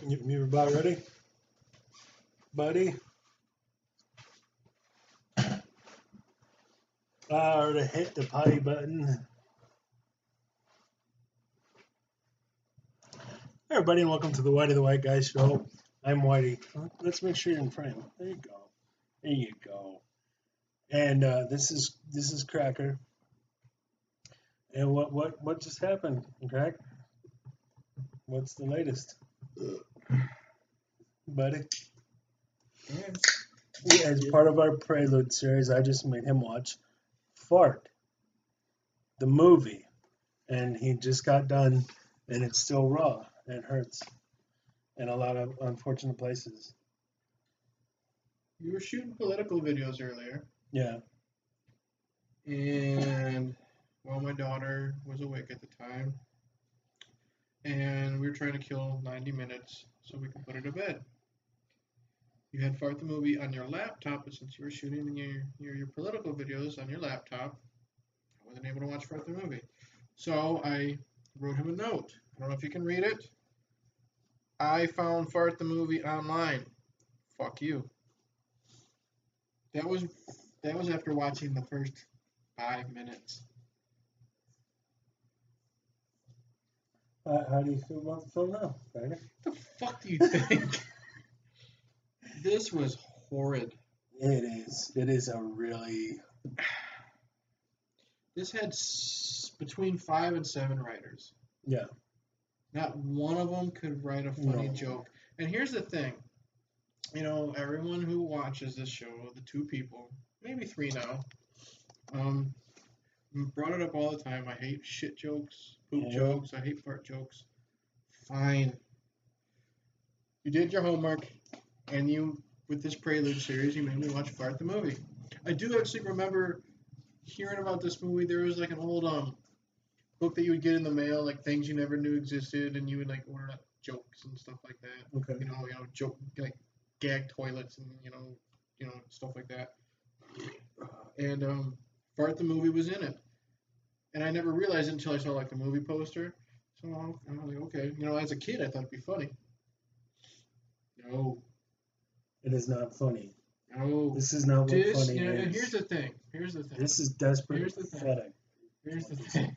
You about ready, buddy? To hit the potty button. Hey everybody, and welcome to the Whitey the White Guy Show. I'm Whitey. Let's make sure you're in frame. There you go. There you go. And this is Cracker. And what just happened, Crack? What's the latest, buddy? As part of our Prelude series, I just made him watch F.A.R.T, the movie, and he just got done, and it's still raw. It hurts in a lot of unfortunate places. You were shooting political videos earlier. Yeah. And, well, my daughter was awake at the time. And we were trying to kill 90 minutes so we could put her to bed. You had F.A.R.T the movie on your laptop, but since you were shooting your political videos on your laptop, I wasn't able to watch F.A.R.T the movie. So I wrote him a note. I don't know if you can read it. I found F.A.R.T the movie online. Fuck you. That was after watching the first 5 minutes. How do you feel about the film now, Cracker? What the fuck do you think? This was horrid. It is. It is a really. This had between 5 and 7 writers. Yeah. Not one of them could write a funny joke. And here's the thing. You know, everyone who watches this show, the 2 people, maybe 3 now, brought it up all the time. I hate shit jokes, poop jokes, I hate fart jokes. Fine. You did your homework, and you, with this Prelude series, you made me watch F.A.R.T the movie. I do actually remember hearing about this movie. There was like an old book that you would get in the mail, like things you never knew existed, and you would like order up jokes and stuff like that. Okay. You know, joke like gag toilets and you know stuff like that. And F.A.R.T the movie was in it, and I never realized it until I saw like the movie poster. So I'm like, okay, you know, as a kid I thought it'd be funny. No. It is not funny. No. This is not what funny is. And here's the thing. This is desperate. Here's the thing. Here's the thing.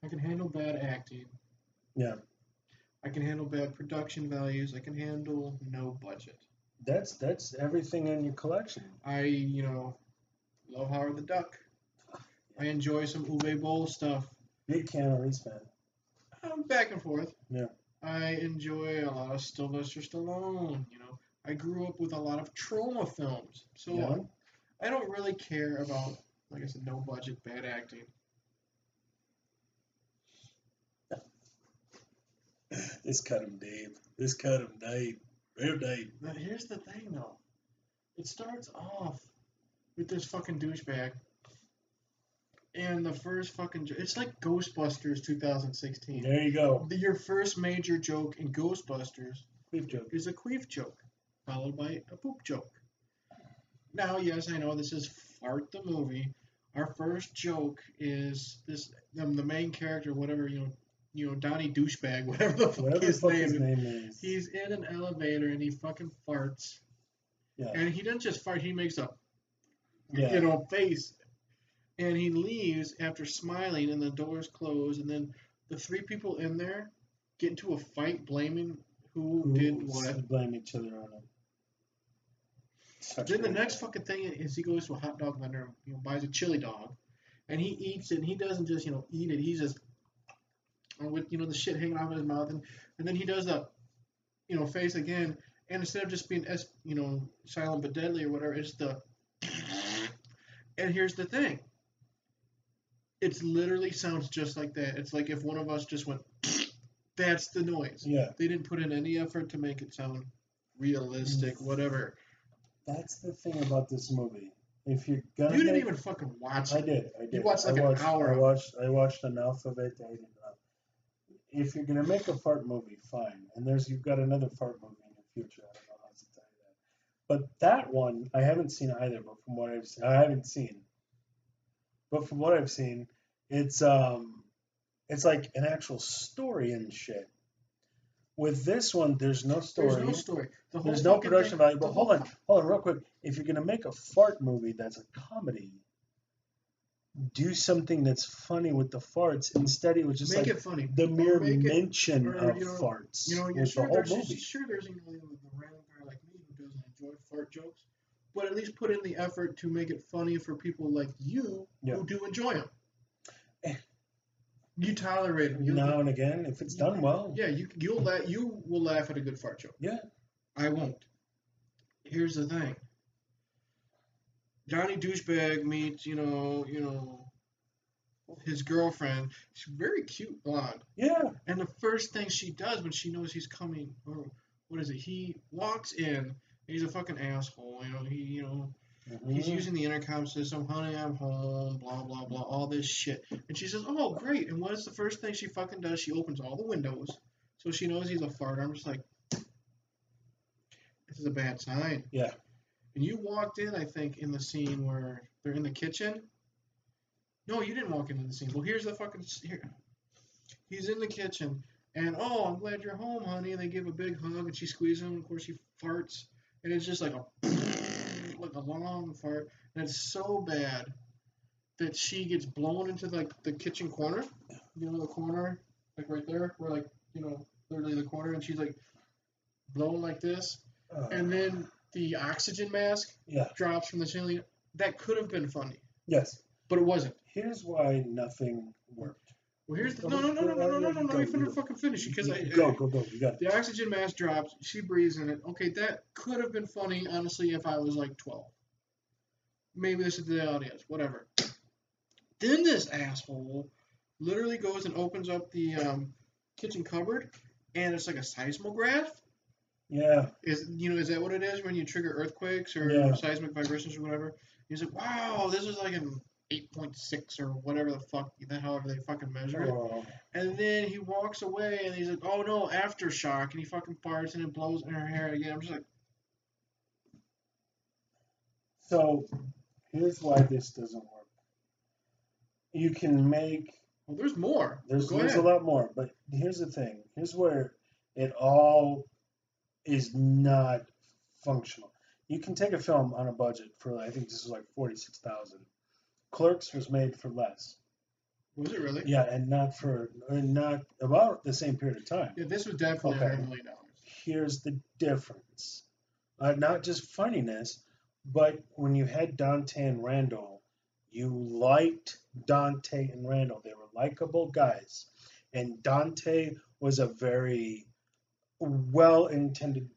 I can handle bad acting. Yeah. I can handle bad production values. I can handle no budget. That's everything in your collection. I, love Howard the Duck. I enjoy some Uwe Boll stuff. Big Keanu Reeves fan. I'm back and forth. Yeah. I enjoy a lot of Sylvester Stallone. I grew up with a lot of trauma films, so Yeah. I don't really care about, like I said, no budget, bad acting. This cut him, Dave. This cut him, Dave. Real Dave. But here's the thing, though. It starts off with this fucking douchebag. And the first fucking joke, it's like Ghostbusters 2016. There you go. Your first major joke in Ghostbusters Queef joke. is a queef joke, followed by a poop joke. Now, yes, I know this is F.A.R.T the movie. Our first joke is this: the main character, whatever Donnie Douchebag, whatever the fuck his name is. He's in an elevator and he fucking farts. Yeah. And he doesn't just fart; he makes a face. And he leaves after smiling, and the doors close, and then the 3 people in there get into a fight, blaming who did what. Blame each other on it. Then the next fucking thing is he goes to a hot dog vendor, buys a chili dog, and he eats it, and he doesn't just, eat it, he's just, with, the shit hanging out of his mouth, and then he does the, face again, and instead of just being, silent but deadly or whatever, it's the, and here's the thing. It literally sounds just like that. It's like if one of us just went, that's the noise. Yeah. They didn't put in any effort to make it sound realistic, whatever. That's the thing about this movie. If you're gonna, you didn't even fucking watch it. I did. You watched like an hour. I watched enough of it. If you're gonna make a F.A.R.T movie, fine. And you've got another F.A.R.T movie in the future. I don't know how to tell you that. But that one, I haven't seen either. But from what I've seen, I haven't seen. But from what I've seen, it's like an actual story and shit. With this one, there's no There's story. no story. The whole There's no fucking production thing, value. the But whole hold on, real quick. If you're gonna make a fart movie that's a comedy, do something that's funny with the farts. Instead, it was just make like it funny. the Or mere make it, mention or of farts you're was the sure whole there's movie. there's the random guy like me who doesn't enjoy fart jokes, but at least put in the effort to make it funny for people like you Yeah. who do enjoy them. Eh. You tolerate them. Now and again, if it's done well. Yeah, you will laugh at a good fart joke. Yeah. I won't. Here's the thing. Johnny douchebag meets his girlfriend. She's very cute blonde. Yeah. And the first thing she does when she knows he's coming, or what is it? He walks in. He's a fucking asshole. He's using the intercom system. Honey, I'm home. Blah blah blah. All this shit. And she says, "Oh, great." And what is the first thing she fucking does? She opens all the windows, so she knows he's a fart. I'm just like, this is a bad sign. Yeah. And you walked in, I think, in the scene where they're in the kitchen. No, you didn't walk into the scene. Well, here's the fucking here. He's in the kitchen, and oh, I'm glad you're home, honey. And they give a big hug, and she squeezes him. Of course, he farts, and it's just like a long fart, and it's so bad that she gets blown into like the kitchen corner. You know, the corner, like right there, where like literally the corner, and she's like blown like this, and then the oxygen mask drops from the ceiling. That could have been funny. Yes. But it wasn't. Here's why nothing worked. Well, here's the no. You fucking finish because go. You got it. The oxygen mask drops. She breathes in it. Okay, that could have been funny, honestly, if I was like 12. Maybe this is the audience. Whatever. Then this asshole literally goes and opens up the kitchen cupboard, and it's like a seismograph. Yeah. Is that what it is when you trigger earthquakes or seismic vibrations or whatever? He's like, wow, this is like an 8.6 or whatever the fuck, however they fucking measure it. And then he walks away and he's like, oh no, aftershock, and he fucking farts and it blows in her hair again. I'm just like. So, here's why this doesn't work. You can make. Well, there's more. There's a lot more, but here's the thing. Here's where it all is not functional. You can take a film on a budget for, I think this is like $46,000. Clerks was made for less. Was it really? Yeah, and not about the same period of time. Yeah, this was definitely $100 million. Here's the difference. Not just funniness, but when you had Dante and Randall, you liked Dante and Randall. They were likable guys. And Dante was a very well-intended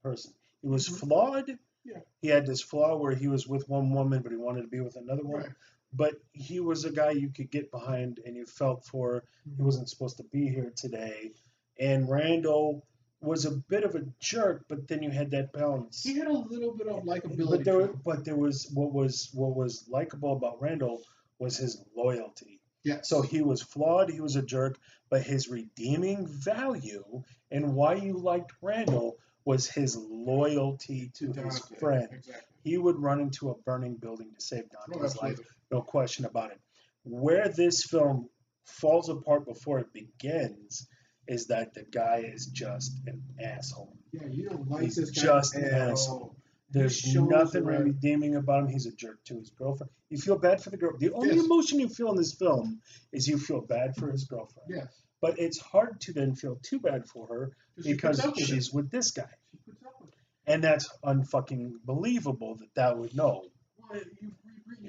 person. He was flawed. Yeah. He had this flaw where he was with one woman, but he wanted to be with another woman. Right. But he was a guy you could get behind and you felt for. He wasn't supposed to be here today. And Randall was a bit of a jerk, but then you had that balance. He had a little bit of likability. But there was what was likable about Randall was his loyalty. Yeah. So he was flawed, he was a jerk, but his redeeming value and why you liked Randall was his loyalty to his friend. Exactly. He would run into a burning building to save Dante's life, no question about it. Where this film falls apart before it begins is that the guy is just an asshole. Yeah, you don't like He's this guy just at an asshole. all. There's nothing redeeming about him. He's a jerk to his girlfriend. You feel bad for the girl. The only emotion you feel in this film is you feel bad for his girlfriend. Yes. But it's hard to then feel too bad for her because she's with this guy. She puts up with it. And that's unfucking believable that would know. Well,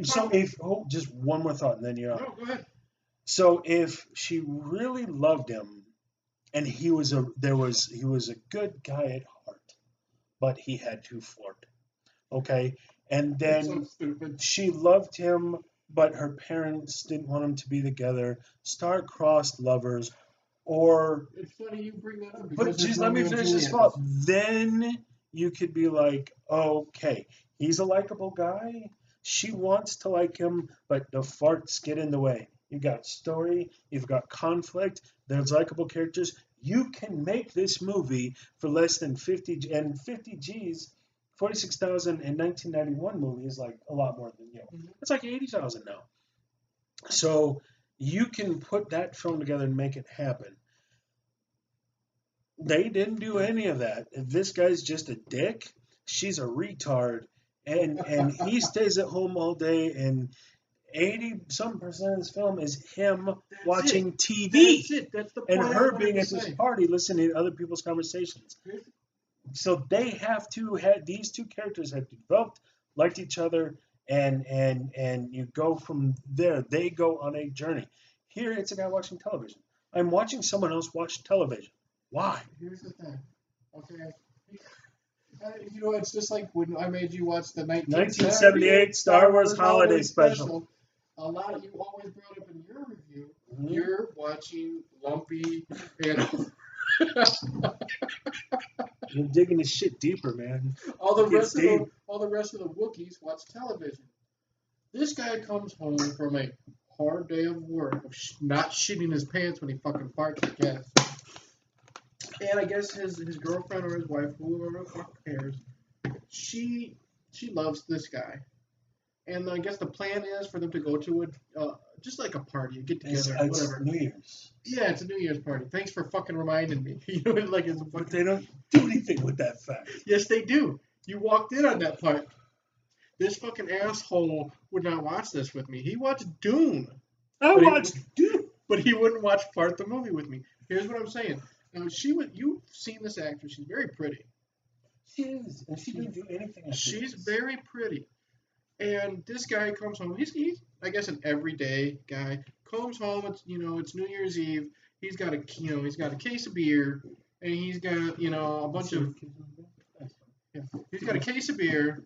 So just one more thought and then you're on. No, go ahead. So if she really loved him and he was a good guy at heart, but he had to flirt. Okay? And then she loved him, but her parents didn't want them to be together, star-crossed lovers, or... It's funny you bring that up. But just let me finish this thought. Then you could be like, okay, he's a likable guy. She wants to like him, but the farts get in the way. You've got story, you've got conflict, there's likable characters. You can make this movie for less than 50 and 50 G's. 46,000 in 1991 movie is like a lot more than It's like 80,000 now. So you can put that film together and make it happen. They didn't do any of that. This guy's just a dick. She's a retard, and he stays at home all day. And 80 some percent of this film is him watching TV. That's it. That's the And point her I being wanted at to this say. party listening to other people's conversations. So they have to have these two characters have developed, liked each other, and you go from there. They go on a journey. Here it's a guy watching television. I'm watching someone else watch television. Why? Here's the thing. Okay. You know, it's just like when I made you watch the 1978 Star Wars Holiday Special. A lot of you always brought up in your review, Mhm. you're watching Lumpy and You're digging the shit deeper, man. all the It gets deep. rest of the Wookiees watch television. This guy comes home from a hard day of work, of not shitting his pants when he fucking farts, I guess. And I guess his girlfriend or his wife, whoever the fuck cares, she loves this guy. And I guess the plan is for them to go to a just like a party, a get together, It's whatever. New Year's. Yeah, it's a New Year's party. Thanks for fucking reminding me. You know, like it's a But fucking. they don't do anything with that fact. Yes, they do. You walked in on that part. This fucking asshole would not watch this with me. He watched Dune, I But he- watched Dude. but he wouldn't watch F.A.R.T the movie with me. Here's what I'm saying. Now you've seen this actress. She's very pretty. She is, and she didn't do anything. I She's think. very pretty. And this guy comes home. He's I guess an everyday guy. Comes home. It's New Year's Eve. He's got a case of beer, and he's got a bunch of he's got a case of beer.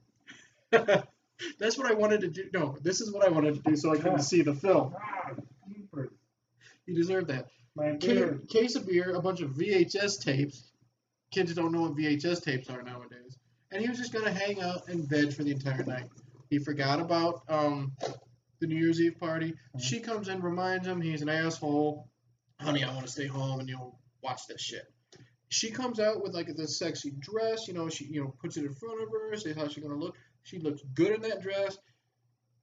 That's what I wanted to do. No, this is what I wanted to do so I couldn't see the film. You deserve that. My beer. Case of beer, a bunch of VHS tapes. Kids don't know what VHS tapes are nowadays. And he was just going to hang out and veg for the entire night. He forgot about the New Year's Eve party. She comes in, reminds him he's an asshole. Honey, I want to stay home and watch this shit. She comes out with like this sexy dress. She puts it in front of her, says how she's going to look. She looks good in that dress.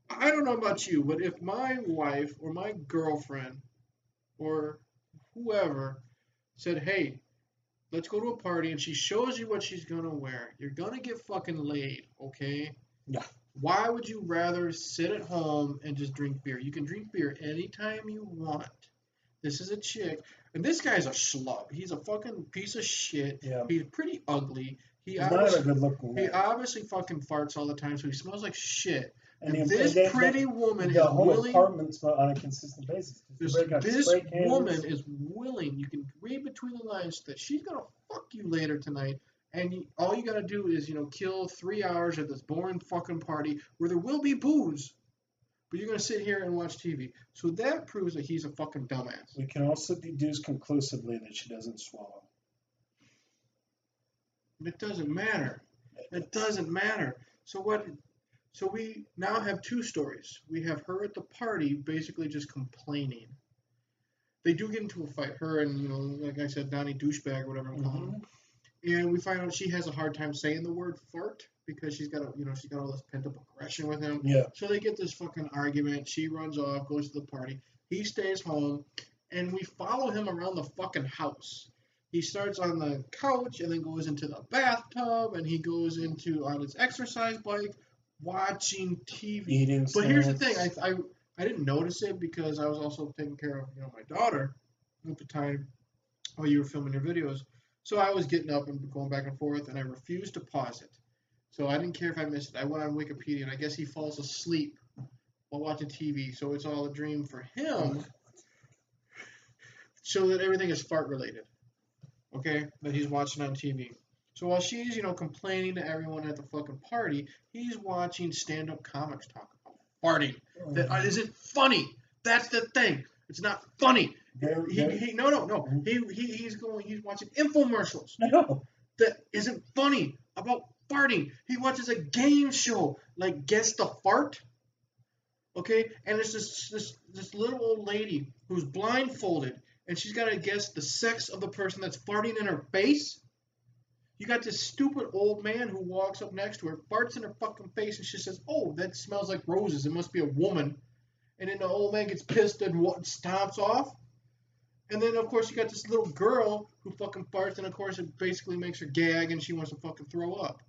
I don't know about you, but if my wife or my girlfriend or whoever said, hey, let's go to a party, and she shows you what she's going to wear, you're going to get fucking laid, okay? Yeah. Why would you rather sit at home and just drink beer? You can drink beer anytime you want. This is a chick, and this guy's a schlub. He's a fucking piece of shit. Yeah. He's pretty ugly. He's not a good looking He guy. obviously fucking farts all the time, so he smells like shit. And This pretty woman the is whole willing. apartment smell on a consistent basis. This woman is willing. You can read between the lines that she's gonna fuck you later tonight, and all you gotta do is kill 3 hours at this boring fucking party where there will be booze, but you're gonna sit here and watch TV. So that proves that he's a fucking dumbass. We can also deduce conclusively that she doesn't swallow. It doesn't matter. It doesn't matter. So what? So we now have two stories. We have her at the party basically just complaining. They do get into a fight, her and, like I said, Donnie douchebag, whatever I'm calling him. And we find out she has a hard time saying the word fart because she's got all this pent up aggression with him. Yeah. So they get this fucking argument. She runs off, goes to the party. He stays home, and we follow him around the fucking house. He starts on the couch and then goes into the bathtub, and he goes on his exercise bike, watching TV. Eating But here's the snacks. thing, I didn't notice it because I was also taking care of my daughter at the time while you were filming your videos. So I was getting up and going back and forth, and I refused to pause it. So I didn't care if I missed it. I went on Wikipedia, and I guess he falls asleep while watching TV, so it's all a dream for him. So that everything is fart related, okay? That he's watching on TV. So while she's complaining to everyone at the fucking party, he's watching stand-up comics talk about farting. That isn't funny. That's the thing. It's not funny. No. He's watching infomercials. No. That isn't funny about farting. He watches a game show like Guess the Fart. Okay, and it's this little old lady who's blindfolded, and she's got to guess the sex of the person that's farting in her face. You got this stupid old man who walks up next to her, farts in her fucking face, and she says, "Oh, that smells like roses. It must be a woman." And then the old man gets pissed and stomps off. And then, of course, you got this little girl who fucking farts, and of course, it basically makes her gag, and she wants to fucking throw up.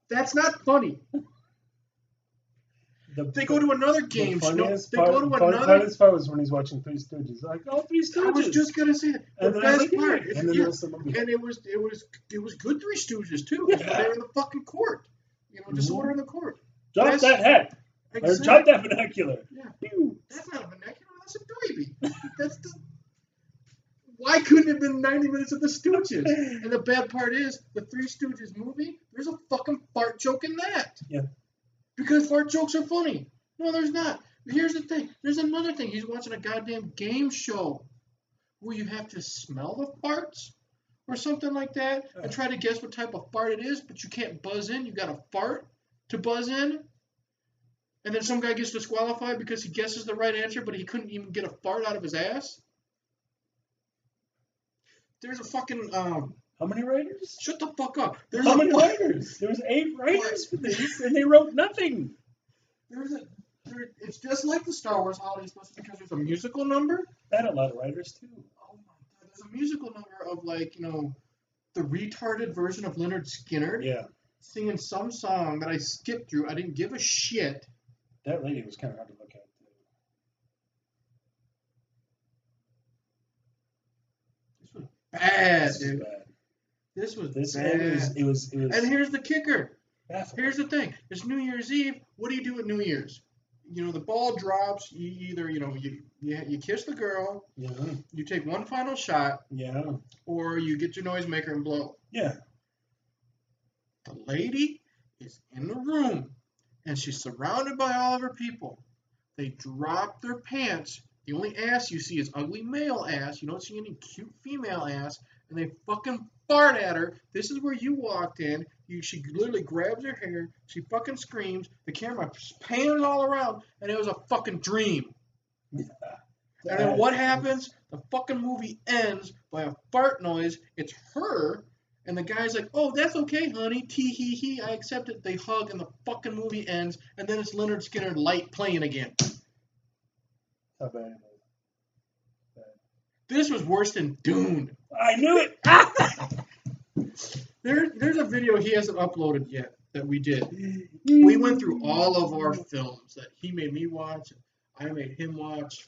That's not funny. They go to another game show. They go to another. The funniest part was when he's watching Three Stooges. Like, oh, Three Stooges. I was just gonna say that. The best part. And then it was good Three Stooges too. Because they were in the fucking court. You know, disorder in the court. Drop that hat. Exactly. Or drop that vernacular. Yeah. That's not a vernacular. That's a dweeby. That's the. Why couldn't it have been 90 minutes of the Stooges? And the bad part is, the Three Stooges movie, there's a fucking fart joke in that. Yeah. Because fart jokes are funny. No, there's not. But here's the thing. There's another thing. He's watching a goddamn game show where you have to smell the farts or something like that and try to guess what type of fart it is, but you can't buzz in. You got to fart to buzz in. And then some guy gets disqualified because he guesses the right answer, but he couldn't even get a fart out of his ass. There's a fucking how many writers? Shut the fuck up. How many writers? There was 8 writers for this, and they wrote nothing. It's just like the Star Wars holiday special because there's a musical number. That had a lot of writers too. Oh my god, there's a musical number of like the retarded version of Leonard Skinner. Yeah. Singing some song that I skipped through. I didn't give a shit. That lady was kind of hard to look at. This was bad, This dude. was bad. This was bad. It was. And here's the kicker. Baffling. Here's the thing. It's New Year's Eve. What do you do at New Year's? The ball drops. You either, you kiss the girl. Yeah. You take one final shot. Yeah. Or you get your noisemaker and blow. Yeah. The lady is in the room, and she's surrounded by all of her people. They drop their pants. The only ass you see is ugly male ass. You don't see any cute female ass. And they fucking fart at her. This is where you walked in. She literally grabs her hair. She fucking screams. The camera pans all around. And it was a fucking dream. Yeah. And then what happens? The fucking movie ends by a fart noise. It's her. And the guy's like, oh, that's okay, honey. Tee-hee-hee. I accept it. They hug and the fucking movie ends. And then it's Leonard Skinner light playing again. How bad? This was worse than Dune. I knew it. There's a video he hasn't uploaded yet that we did. We went through all of our films that he made me watch. I made him watch.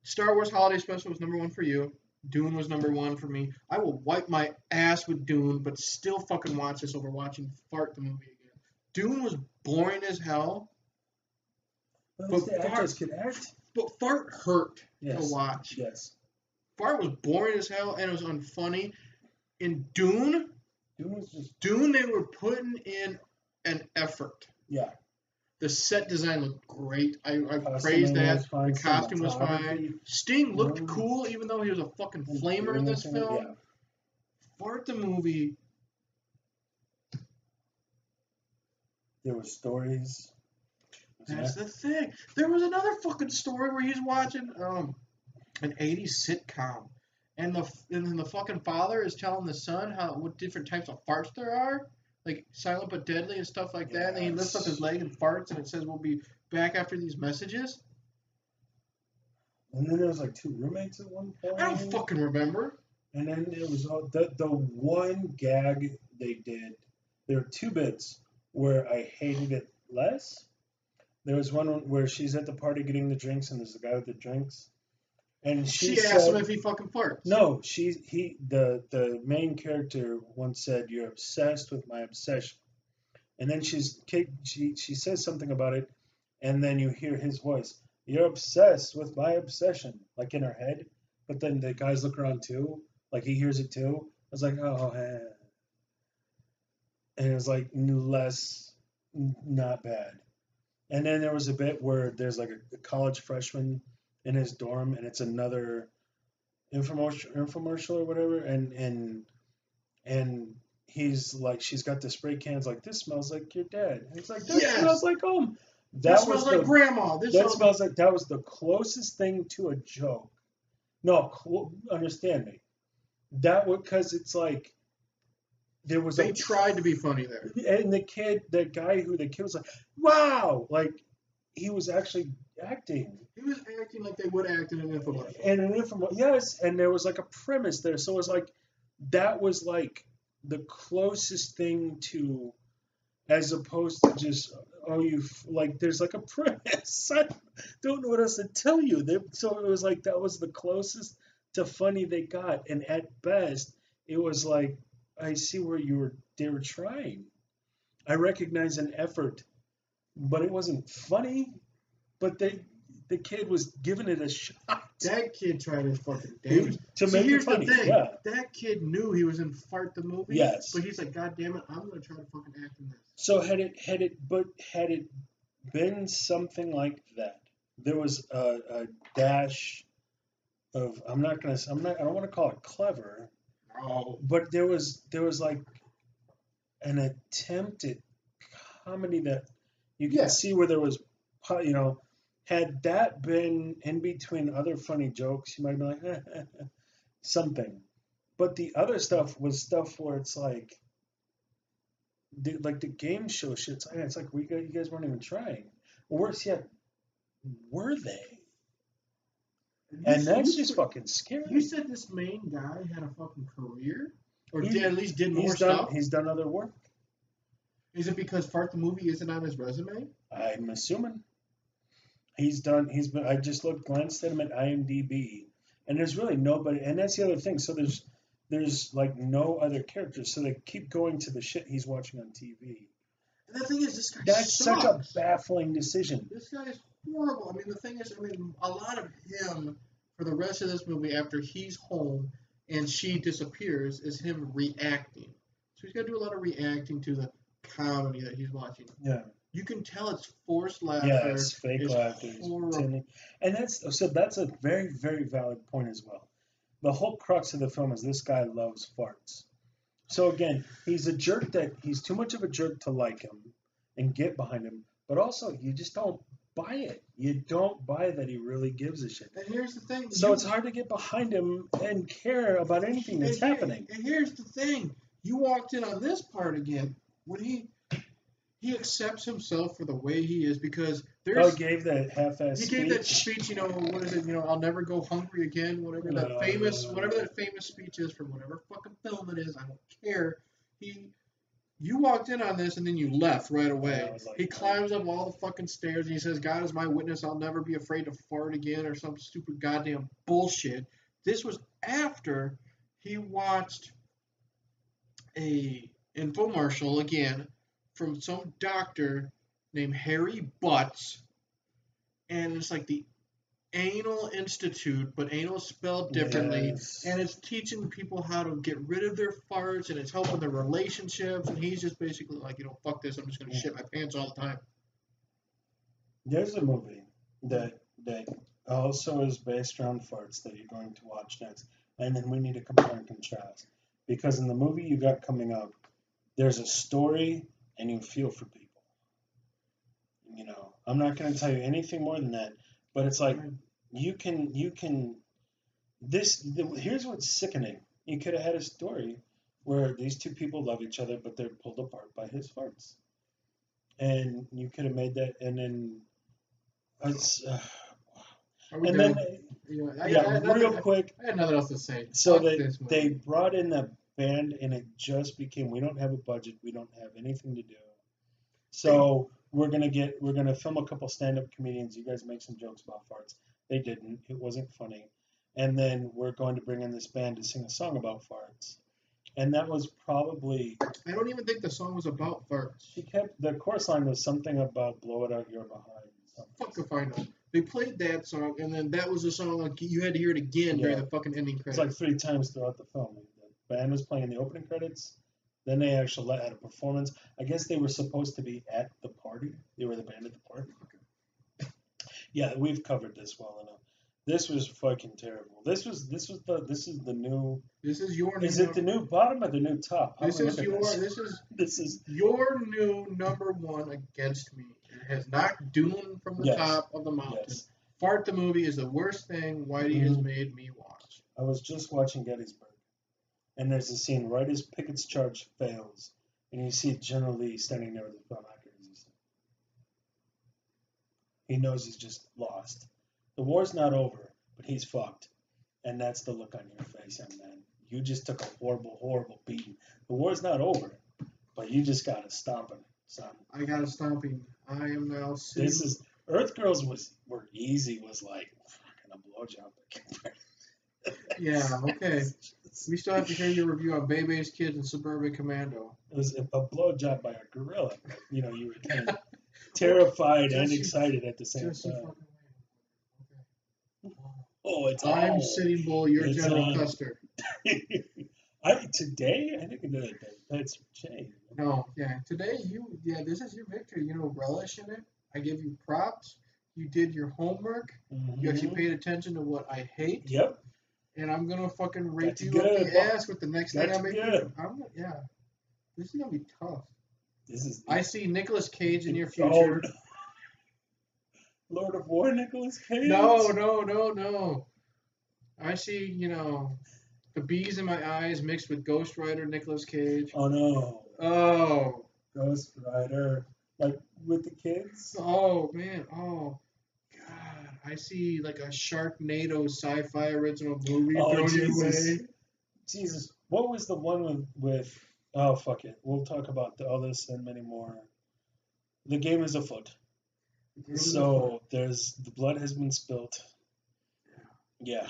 Star Wars Holiday Special was #1 for you. Dune was #1 for me. I will wipe my ass with Dune, but still fucking watch this over watching F.A.R.T. the movie again. Dune was boring as hell. But the actors could act. But F.A.R.T. hurt to watch. Yes. F.A.R.T. was boring as hell and it was unfunny. In Dune was just... Dune, they were putting in an effort. Yeah. The set design looked great. I praised that. The costume was fine. Sting looked cool, even though he was a fucking flamer in this film. Yeah. F.A.R.T. the movie. There were stories. That's the thing. There was another fucking story where he's watching an 80s sitcom. And then the fucking father is telling the son what different types of farts there are. Like silent but deadly and stuff like that. And then he lifts up his leg and farts and it says we'll be back after these messages. And then there was like 2 roommates at one point. I don't fucking remember. And then it was the one gag they did. There were 2 bits where I hated it less. There was one where she's at the party getting the drinks and there's a guy with the drinks. And she asked him if he fucking farts. No, the main character once said, "You're obsessed with my obsession," and then she says something about it, and then you hear his voice, "You're obsessed with my obsession," like in her head. But then the guys look around too, like he hears it too. I was like, oh, and it was like not bad. And then there was a bit where there's like a college freshman in his dorm, and it's another infomercial or whatever, and he's like, she's got the spray cans like, this smells like your dad. And it's like, that smells like home. That smells like grandma. That smells like, that was the closest thing to a joke. No, understand me. That was because it's like there was. They tried to be funny there, and the kid was like, wow, like he was actually acting. He was acting like they would act in an infomercial. And an infomercial, yes, and there was like a premise there. So it was like, that was like the closest thing to, as opposed to just, oh, like, there's like a premise. I don't know what else to tell you. So it was like, that was the closest to funny they got. And at best, it was like, I see where they were trying. I recognize an effort, but it wasn't funny. But the kid was giving it a shot That kid tried his fucking damnedest. to See, make it here's funny. the thing. Yeah. That kid knew he was in Fart the movie. Yes. But he's like, God damn it, I'm gonna try to fucking act in this. So had it been something like that, there was a dash of, I don't want to call it clever, No. but there was like an attempt at comedy that you can see where there was, had that been in between other funny jokes, you might be like, something. But the other stuff was stuff where it's like the game show shit. It's like you guys weren't even trying. Worse yet, were they? And that's just fucking scary. You said this main guy had a fucking career? Or at least did more He's stuff? He's done other work. Is it because Fart the movie isn't on his resume? I'm assuming. I just glanced at him at IMDb, and there's really nobody, and that's the other thing. So there's like no other characters, so they keep going to the shit he's watching on TV. And the thing is, this guy That's sucks. such a baffling decision. This guy is horrible. I mean, the thing is, a lot of him for the rest of this movie, after he's home and she disappears, is him reacting. So he's got to do a lot of reacting to the comedy that he's watching. Yeah. You can tell it's forced laughter. Yes, fake laughter. And that's a very, very valid point as well. The whole crux of the film is this guy loves farts. So again, he's a jerk he's too much of a jerk to like him and get behind him, but also you just don't buy it. You don't buy that he really gives a shit. And here's the thing. So it's hard to get behind him and care about anything that's happening. And here's the thing. You walked in on this part again when he accepts himself for the way he is, because he gave that half-ass speech. He gave that speech, what is it, I'll never go hungry again, whatever that famous speech is from whatever fucking film it is, I don't care. You walked in on this and then you left right away. He climbs up all the fucking stairs and he says, God is my witness, I'll never be afraid to fart again, or some stupid goddamn bullshit. This was after he watched a infomercial again from some doctor named Harry Butts, and it's like the Anal Institute, but anal spelled differently, and it's teaching people how to get rid of their farts, and it's helping their relationships, and he's just basically like, fuck this, I'm just going to shit my pants all the time. There's a movie that also is based around farts that you're going to watch next, and then we need to compare and contrast, because in the movie you got coming up, there's a story and you feel for people. I'm not going to tell you anything more than that, but it's like here's what's sickening. You could have had a story where these two people love each other, but they're pulled apart by his farts. And you could have made that, and then it's real quick. I had nothing else to say. So they brought in the band, and it just became, we don't have a budget, we don't have anything to do. So we're gonna film a couple stand-up comedians. You guys make some jokes about farts. They didn't. It wasn't funny. And then we're going to bring in this band to sing a song about farts. And that was probably. I don't even think the song was about farts. The chorus line was something about blow it out your behind. Fuck if I know. They played that song, and then that was the song like you had to hear it again during the fucking ending credits. It's like 3 times throughout the film. The band was playing the opening credits. Then they actually had a performance. I guess they were supposed to be at the party. They were the band at the party. Yeah, we've covered this well enough. This was fucking terrible. This is the new. This is your. Is it the new bottom or the new top? This is your new number one against me. It has knocked Dune from the top of the mountain. Yes. Fart the movie is the worst thing Whitey has made me watch. I was just watching Gettysburg, and there's a scene right as Pickett's charge fails, and you see General Lee standing there with his binoculars. He knows he's just lost. lost. The war's not over, but he's fucked. And that's the look on your face, young man. You just took a horrible, horrible beating. The war's not over, but you just got a stomping, son. I got a stomping. I am now sitting. This is Earth Girls were easy. Was like fucking a blowjob. Yeah, okay. We still have to hear your review on Bebe's Kids and Suburban Commando. It was a blowjob by a gorilla. You know, you were kind of terrified and excited at the same time. Oh, it's on. I'm Sitting Bull, your General Custer. Today, I think that's changed. No, yeah. Today, this is your victory. You know, relish in it. I give you props. You did your homework. Mm-hmm. You actually paid attention to what I hate. Yep. And I'm gonna fucking rape That's you good. up the ass with the next thing I That's make. good. Yeah. This is gonna be tough. This is. I see Nicolas Cage in your Oh, future. no. Lord of War, Nicolas Cage. No. I see, the bees in my eyes mixed with Ghost Rider Nicolas Cage. Oh no. Oh. Ghost Rider, like with the kids. Oh man. Oh. God. I see like a Sharknado sci-fi original movie thrown your way. Jesus. What was the one with oh fuck it. We'll talk about all this and many more. The game is afoot. So there's the blood has been spilt. Yeah.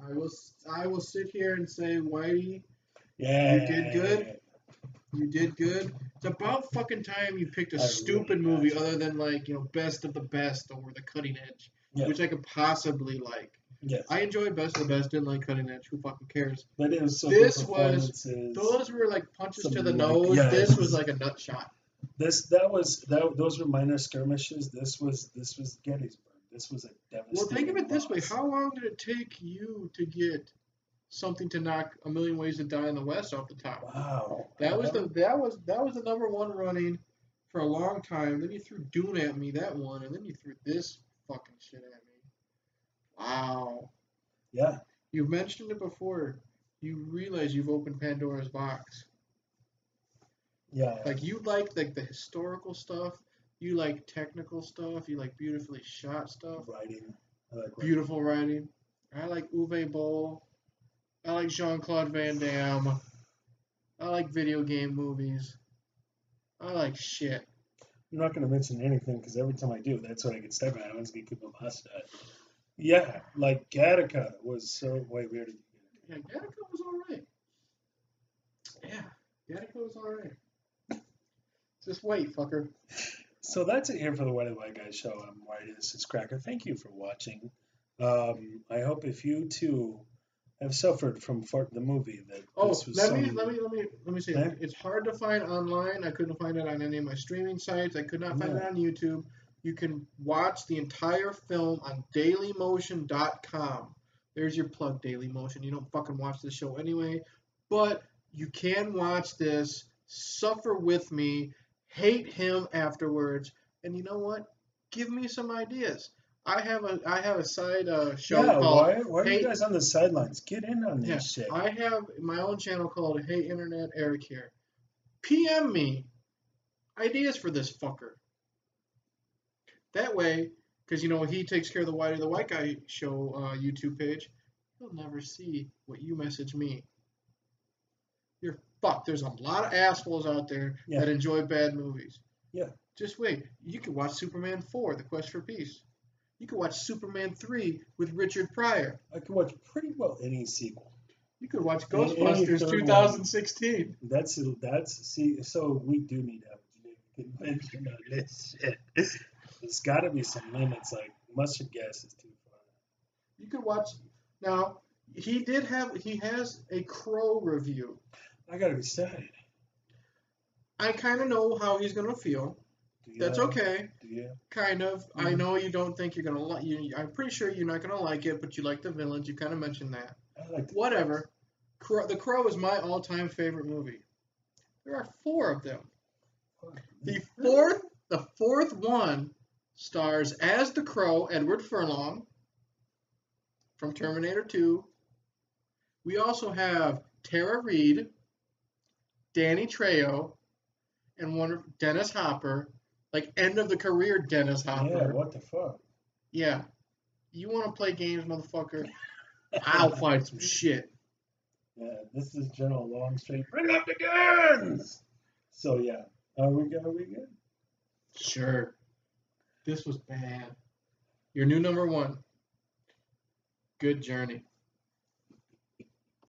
I will sit here and say, Whitey, yeah. you did good. You did good. It's about fucking time you picked a stupid movie other than like, Best of the Best or The Cutting Edge, which I could possibly like. Yes. I enjoyed Best of the Best, didn't like Cutting Edge. Who fucking cares? But it was so those were like punches to the nose. Yeah, this was like a nut shot. Those were minor skirmishes. This was Gettysburg. This was a devastating. Well, think of it this way: loss. how long did it take you to get something to knock A Million Ways to Die in the West off the top? Wow. That was the number one running for a long time. Then you threw Dune at me, that one, and then you threw this fucking shit at me. Wow. Yeah. You've mentioned it before. You realize you've opened Pandora's box. Yeah. Like you like the historical stuff. You like technical stuff. You like beautifully shot stuff. Writing. I like beautiful writing. I like Uwe Boll. I like Jean-Claude Van Damme. I like video game movies. I like shit. I'm not going to mention anything because every time I do, that's what I get stuck on. I'm just going to keep my mouth shut. Yeah, like Gattaca was so way weird. Yeah, Gattaca was alright. Yeah, Gattaca was alright. Just wait, fucker. So that's it here for the Whitey the White Guy show. I'm Whitey. This is Cracker. Thank you for watching. I hope if you too have suffered from F.A.R.T the movie that this was let me say it's hard to find online. I couldn't find it on any of my streaming sites. I could not find it on YouTube. You can watch the entire film on dailymotion.com. There's your plug, Dailymotion. You don't fucking watch the show anyway, but you can watch this, suffer with me, hate him afterwards, and you know what? Give me some ideas. I have a side show called why are you guys on the sidelines? Get in on this shit. I have my own channel called Hey Internet, Eric here. PM me ideas for this fucker. That way, because he takes care of the Whitey the White Guy show YouTube page, he'll never see what you message me. You're fucked. There's a lot of assholes out there that enjoy bad movies. Yeah. Just wait. You can watch Superman 4, The Quest for Peace. You can watch Superman 3 with Richard Pryor. I can watch pretty well any sequel. You could watch Ghostbusters 2016. So we do need to have a convention on this shit. There's got to be some limits. Like mustard gas is too far. You could watch. Now he has a Crow review. I gotta be sad. I kind of know how he's gonna feel. That's okay. Kind of. Mm-hmm. I know you don't think you're gonna like. I'm pretty sure you're not gonna like it, but you like the villains. You kind of mentioned that. I like whatever. The Crow is my all-time favorite movie. There are 4 of them. The fourth one stars as the Crow Edward Furlong from Terminator 2. We also have Tara Reid, Danny Trejo, and Dennis Hopper. Like end of the career Dennis Hopper. Yeah, what the fuck? Yeah. You want to play games, motherfucker? I'll fight some shit. Yeah, this is General Longstreet. Bring up the guns. So yeah, are we good? Sure. This was bad. Your new number one. Good journey.